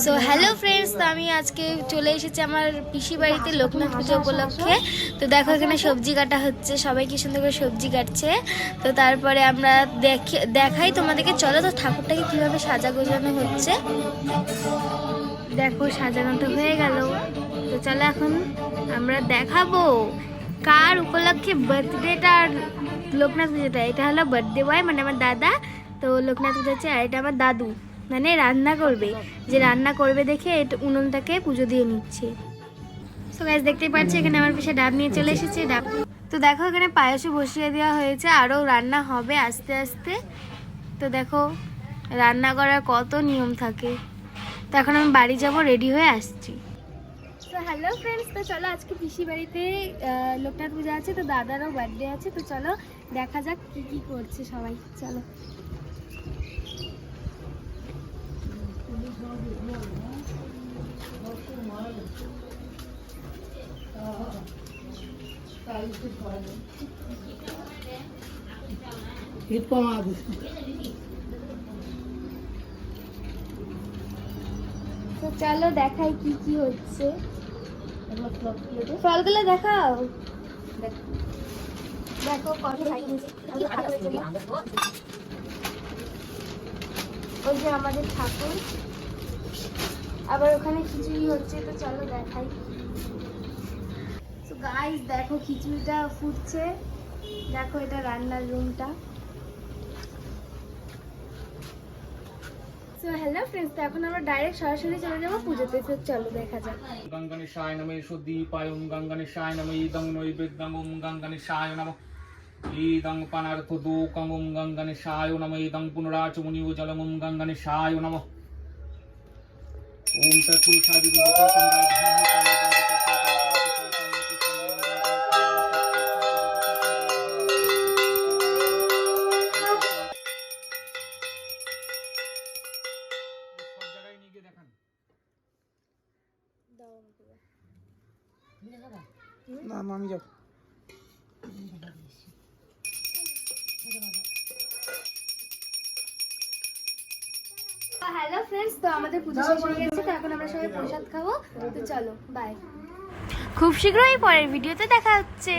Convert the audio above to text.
So hello friends, তো আমি আজকে চলে এসেছি আমার পিসি বাড়িতে লোকনাথ পুজো উপলক্ষে। তো দেখো এখানে সবজি কাটা হচ্ছে, সবাই কি সুন্দর করে সবজি কাটছে। তো তারপরে আমরা দেখাই তোমাদেরকে, চলো তো ঠাকুরটাকে কিভাবে সাজা গোজানো হচ্ছে। দেখো সাজানো তো হয়ে গেল, তো চলো এখন আমরা দেখাবো কার উপলক্ষে বার্থডেটা আর লোকনাথ পুজোটা। এটা হলো বার্থডে বয়, মানে আমার দাদা। তো লোকনাথ পুজো হচ্ছে, আর এটা আমার দাদু, মানে রান্না করবে, যে রান্না করবে দেখে এটা উনুনটাকে পুজো দিয়ে নিচ্ছে। সো গাইস দেখতেই পাচ্ছি এখানে আমার পিছে ডাব নিয়ে চলে এসেছে। ডাব তো দেখো এখানে পায়েসও বসিয়ে দেওয়া হয়েছে, আরও রান্না হবে আস্তে আস্তে। তো দেখো রান্না করার কত নিয়ম থাকে। তো এখন আমি বাড়ি যাব, রেডি হয়ে আসছি। তো হ্যালো ফ্রেন্ডস, তো চলো আজকে পিসি বাড়িতে লোকনাথ পূজা আছে, তো দাদারও বার্থডে আছে। তো চলো দেখা যাক কি কি করছে সবাই, চলো। তো চলো দেখাই কি কি হচ্ছে। ফলগুলো দেখাও, দেখো কত ওই যে আমাদের ঠাকুর, আবার ওখানে খিচুড়ি হচ্ছে। তো চলো দেখাই। তো গাইস দেখো খিচুড়িটা ফুটছে, দেখো এটা রান্নার রুমটা। সো হ্যালো ফ্রেন্ডস, তো এখন আমরা ডাইরেক্ট সরাসরি চলে যাবো পুজোতে। তো চলো দেখা যাক। গঙ্গনেশায় নমঃ সুদীপায়ং গঙ্গনেশায় নমঃ ইদং নৈবেদ্যং ওম গঙ্গনেশায় নমঃ ইদং পানার্থদোকং ওম গঙ্গনেশায় নমঃ ইদং পুনরাচমনিও জলং ওম গঙ্গনেশায় নমঃ ওম তৎপুরুষাদি না আমি যাব। হ্যালো ফ্রেন্ডস, তো আমাদের পুজো শেষ হয়ে গেছে, তো এখন আমরা সবাই প্রসাদ খাবো। তো চলো বাই, খুব শীঘ্রই পরের ভিডিওতে দেখা হচ্ছে।